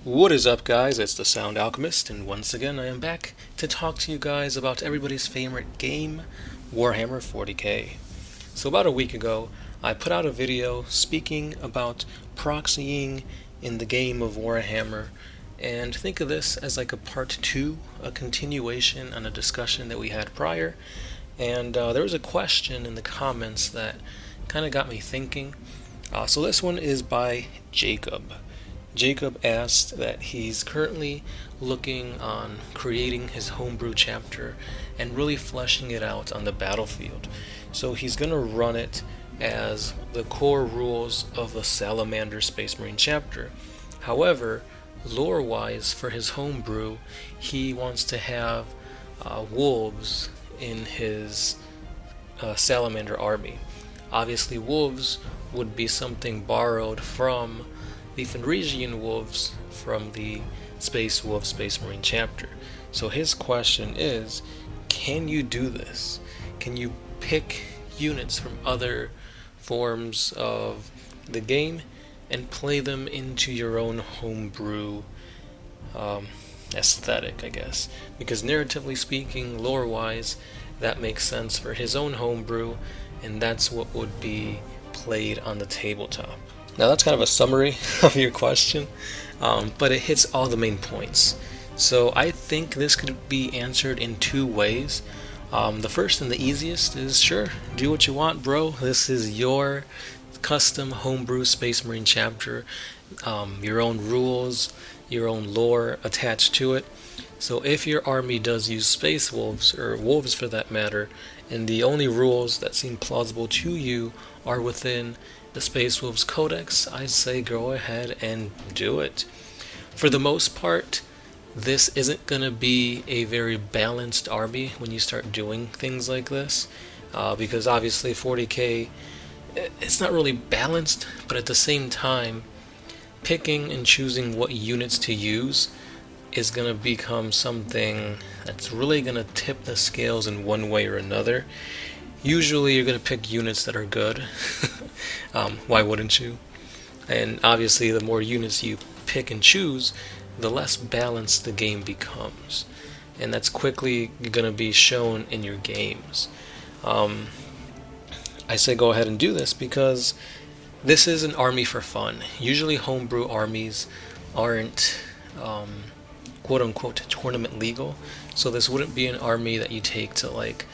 What is up, guys? It's the Sound Alchemist, and once again I am back to talk to you guys about everybody's favorite game, Warhammer 40k. So about a week ago, I put out a video speaking about proxying in the game of Warhammer, and think of this as like a part 2, a continuation on a discussion that we had prior, and there was a question in the comments that kind of got me thinking. So this one is by Jacob. Jacob asked that he's currently looking on creating his homebrew chapter and really fleshing it out on the battlefield. So he's going to run it as the core rules of the Salamander Space Marine chapter. However, lore-wise for his homebrew, he wants to have wolves in his Salamander army. Obviously, wolves would be something borrowed from the Fenrisian wolves from the Space Wolf Space Marine chapter. So his question is, can you do this? Can you pick units from other forms of the game and play them into your own homebrew aesthetic, I guess? Because narratively speaking, lore-wise, that makes sense for his own homebrew, and that's what would be played on the tabletop. Now that's kind of a summary of your question, but it hits all the main points. So I think this could be answered in two ways. The first and the easiest is, sure, do what you want, bro. This is your custom homebrew Space Marine chapter, your own rules, your own lore attached to it. So if your army does use space wolves, or wolves for that matter, and the only rules that seem plausible to you are within the Space Wolves Codex, I'd say go ahead and do it. For the most part, this isn't going to be a very balanced army when you start doing things like this, because obviously 40k, it's not really balanced, but at the same time, picking and choosing what units to use is going to become something that's really going to tip the scales in one way or another. Usually you're going to pick units that are good. Why wouldn't you? And obviously the more units you pick and choose, the less balanced the game becomes. And that's quickly going to be shown in your games. I say go ahead and do this because this is an army for fun. Usually homebrew armies aren't quote-unquote tournament legal, so this wouldn't be an army that you take to like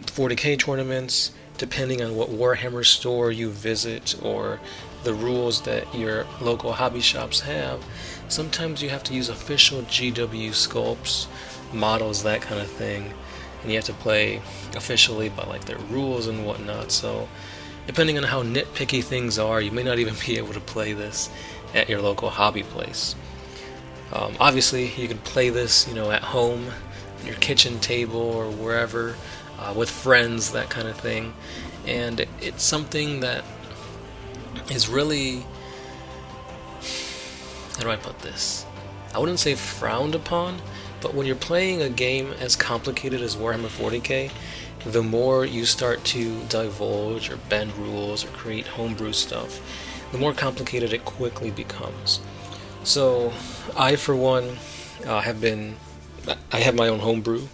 40k tournaments, depending on what Warhammer store you visit or the rules that your local hobby shops have. Sometimes you have to use official GW sculpts, models, that kind of thing, and you have to play officially by like their rules and whatnot. So depending on how nitpicky things are, you may not even be able to play this at your local hobby place. Obviously you can play this, at home, on your kitchen table or wherever, with friends, that kind of thing. And it's something that is really, how do I put this? I wouldn't say frowned upon, but when you're playing a game as complicated as Warhammer 40k, the more you start to divulge or bend rules or create homebrew stuff, the more complicated it quickly becomes. So I, for one, I have my own homebrew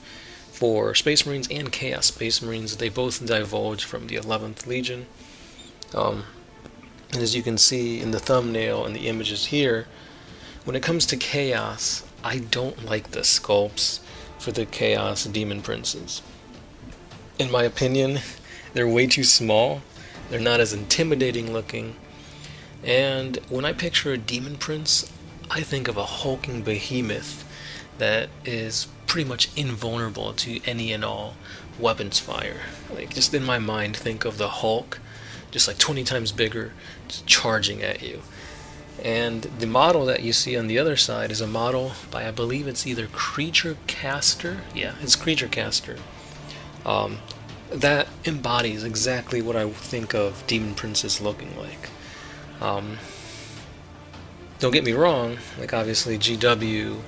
for Space Marines and Chaos Space Marines. They both divulge from the 11th Legion. And as you can see in the thumbnail and the images here, when it comes to Chaos, I don't like the sculpts for the Chaos Demon Princes. In my opinion, they're way too small. They're not as intimidating looking. And when I picture a Demon Prince, I think of a hulking behemoth that is pretty much invulnerable to any and all weapons fire. Like, just in my mind, think of the Hulk, just like 20 times bigger, just charging at you. And the model that you see on the other side is a model by, I believe it's either Creature Caster. Yeah, it's Creature Caster. That embodies exactly what I think of Demon Princes looking like. Don't get me wrong, like obviously GW,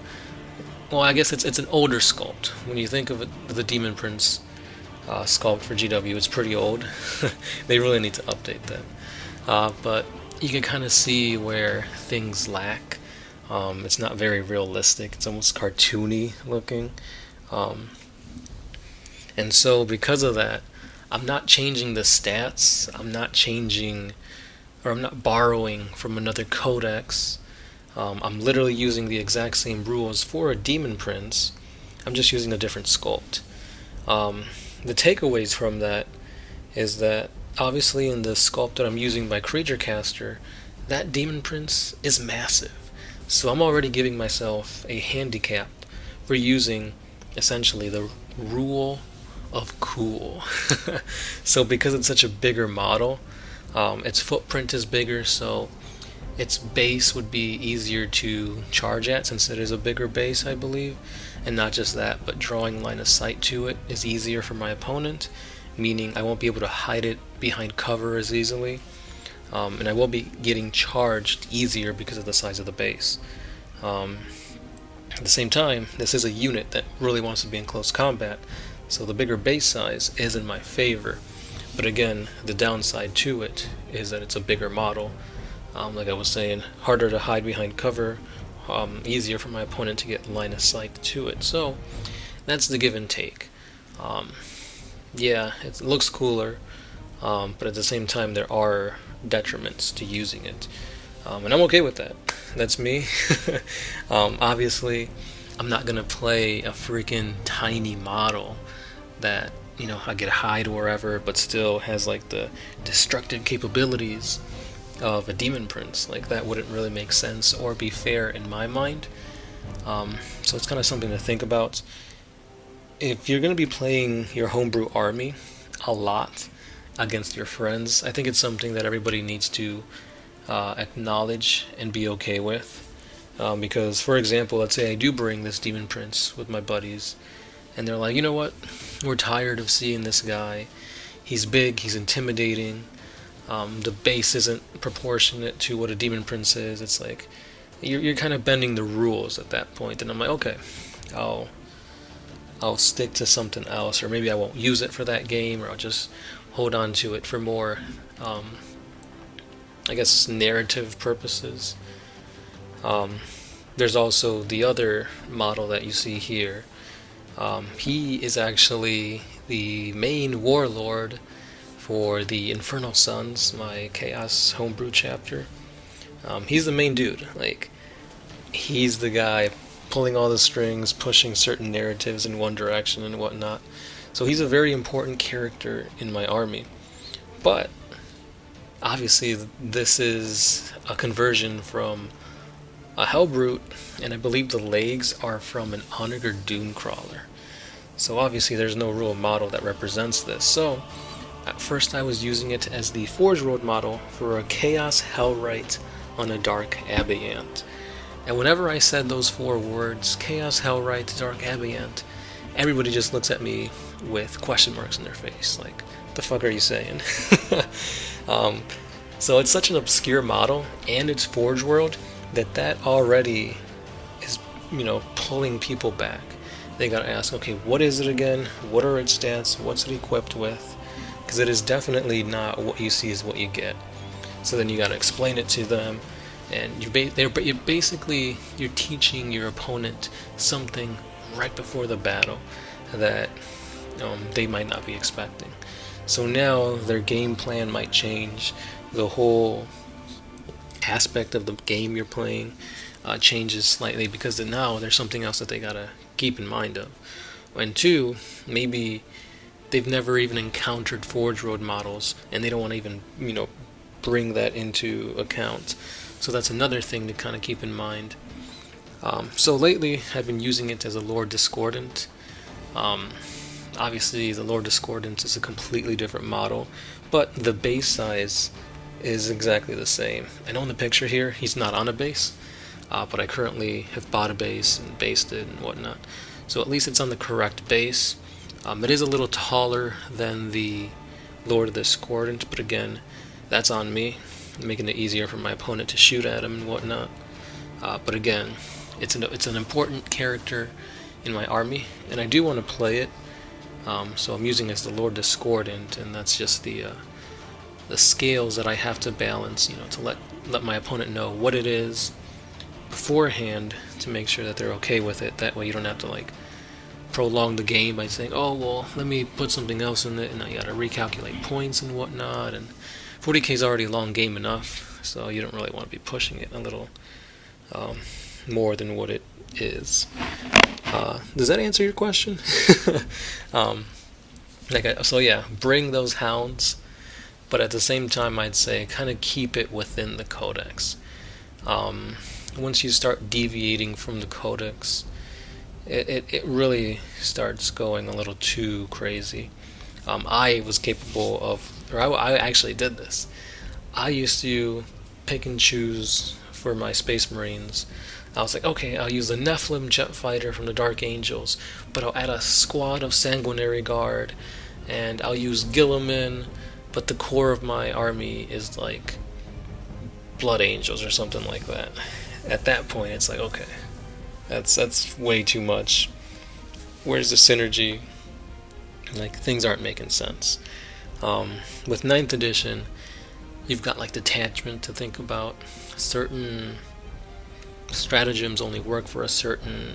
well, I guess it's an older sculpt. When you think of it, the Demon Prince sculpt for GW, it's pretty old. They really need to update that. But you can kind of see where things lack. It's not very realistic. It's almost cartoony looking. Um, and so because of that, I'm not changing the stats. I'm not changing, or I'm not borrowing from another codex. I'm literally using the exact same rules for a Demon Prince. I'm just using a different sculpt. The takeaways from that is that obviously in the sculpt that I'm using by Creature Caster, that Demon Prince is massive. So I'm already giving myself a handicap for using essentially the rule of cool. So because it's such a bigger model, its footprint is bigger, so its base would be easier to charge at since it is a bigger base, I believe. And not just that, but drawing line of sight to it is easier for my opponent, meaning I won't be able to hide it behind cover as easily. And I will be getting charged easier because of the size of the base. At the same time, this is a unit that really wants to be in close combat, so the bigger base size is in my favor. But again, the downside to it is that it's a bigger model. Like I was saying, harder to hide behind cover, easier for my opponent to get line of sight to it. So that's the give and take. Yeah, it looks cooler, but at the same time there are detriments to using it. And I'm okay with that. That's me. Obviously, I'm not gonna play a freaking tiny model that, you know, I get hide wherever, but still has like the destructive capabilities of a Demon Prince. Like, that wouldn't really make sense or be fair in my mind. So it's kind of something to think about. If you're going to be playing your homebrew army a lot against your friends, I think it's something that everybody needs to acknowledge and be okay with. Because, for example, let's say I do bring this Demon Prince with my buddies, and they're like, you know what, we're tired of seeing this guy. He's big, he's intimidating. The base isn't proportionate to what a Demon Prince is. It's like you're kind of bending the rules at that point, and I'm like, okay, I'll stick to something else, or maybe I won't use it for that game, or I'll just hold on to it for more, I guess, narrative purposes. There's also the other model that you see here. He is actually the main warlord for the Infernal Sons, my Chaos Homebrew chapter. He's the main dude. Like, he's the guy pulling all the strings, pushing certain narratives in one direction and whatnot. So he's a very important character in my army. But obviously this is a conversion from a Hellbrute, and I believe the legs are from an Onager Dunecrawler. So obviously there's no real model that represents this. So at first I was using it as the Forge World model for a Chaos Hellwright on a Dark Abayant. And whenever I said those 4 words, Chaos Hellwright, Dark Abayant, everybody just looks at me with question marks in their face. Like, what the fuck are you saying? So it's such an obscure model, and it's Forge World, that already is, you know, pulling people back. They gotta ask, okay, what is it again? What are its stats? What's it equipped with? Because it is definitely not what you see is what you get. So then you gotta explain it to them, and you're basically teaching your opponent something right before the battle that they might not be expecting. So now their game plan might change. The whole aspect of the game you're playing changes slightly, because now there's something else that they gotta keep in mind of. And 2, maybe they've never even encountered Forge Road models, and they don't want to even, you know, bring that into account. So that's another thing to kind of keep in mind. So lately, I've been using it as a Lord Discordant. Obviously, the Lord Discordant is a completely different model, but the base size is exactly the same. I know in the picture here, he's not on a base, but I currently have bought a base and based it and whatnot. So at least it's on the correct base. It is a little taller than the Lord Discordant, but again, that's on me, making it easier for my opponent to shoot at him and whatnot. But again, it's an important character in my army, and I do want to play it. So I'm using it as the Lord Discordant, and that's just the scales that I have to balance, you know, to let my opponent know what it is, beforehand to make sure that they're okay with it. That way you don't have to like prolong the game by saying, oh well, let me put something else in it, and now you gotta recalculate points and whatnot. And 40k is already a long game enough, so you don't really want to be pushing it a little more than what it is. Does that answer your question? So yeah, bring those hounds, but at the same time I'd say kind of keep it within the codex. Once you start deviating from the codex, it really starts going a little too crazy. I was capable of, or I actually did this. I used to pick and choose for my Space Marines. I was like, okay, I'll use the Nephilim jet fighter from the Dark Angels, but I'll add a squad of Sanguinary Guard, and I'll use Guilliman, but the core of my army is like Blood Angels or something like that. At that point, it's like, okay, that's way too much. Where's the synergy? Like, things aren't making sense. With 9th edition, you've got like detachment to think about. Certain stratagems only work for a certain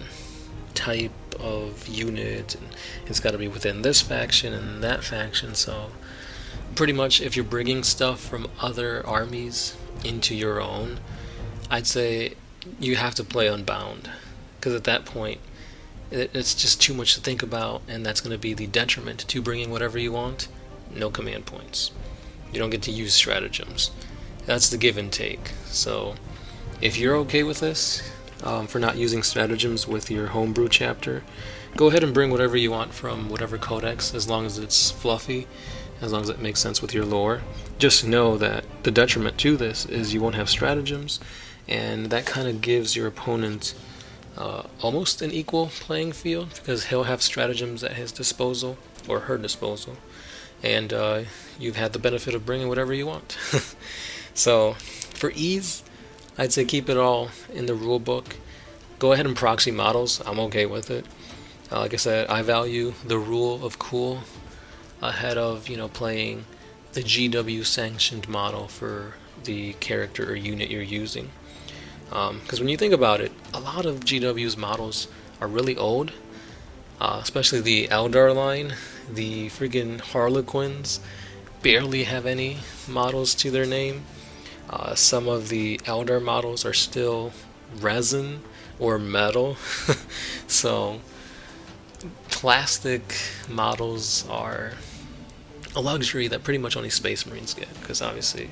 type of unit, and it's got to be within this faction and that faction. So pretty much if you're bringing stuff from other armies into your own, I'd say you have to play Unbound, because at that point it's just too much to think about, and that's going to be the detriment to bringing whatever you want. No command points. You don't get to use stratagems. That's the give and take. So if you're okay with this, for not using stratagems with your homebrew chapter, go ahead and bring whatever you want from whatever codex, as long as it's fluffy, as long as it makes sense with your lore. Just know that the detriment to this is you won't have stratagems, and that kind of gives your opponent almost an equal playing field, because he'll have stratagems at his disposal, or her disposal, and you've had the benefit of bringing whatever you want. So for ease, I'd say keep it all in the rule book. Go ahead and proxy models. I'm okay with it. Like I said, I value the rule of cool ahead of, playing the GW sanctioned model for the character or unit you're using. Because when you think about it, a lot of GW's models are really old, especially the Eldar line. The freaking Harlequins barely have any models to their name. Some of the Eldar models are still resin or metal. So plastic models are a luxury that pretty much only Space Marines get, because obviously,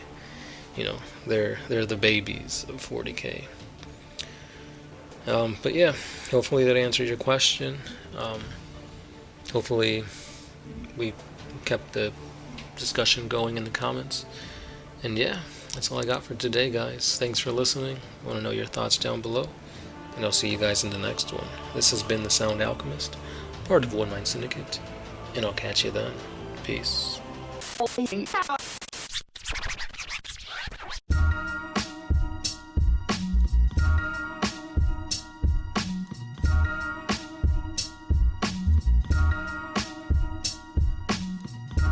they're the babies of 40k. But yeah, hopefully that answered your question. Hopefully we kept the discussion going in the comments. And yeah, that's all I got for today, guys. Thanks for listening. I want to know your thoughts down below, and I'll see you guys in the next one. This has been the Sound Alchemist, part of One Mind Syndicate, and I'll catch you then. Peace.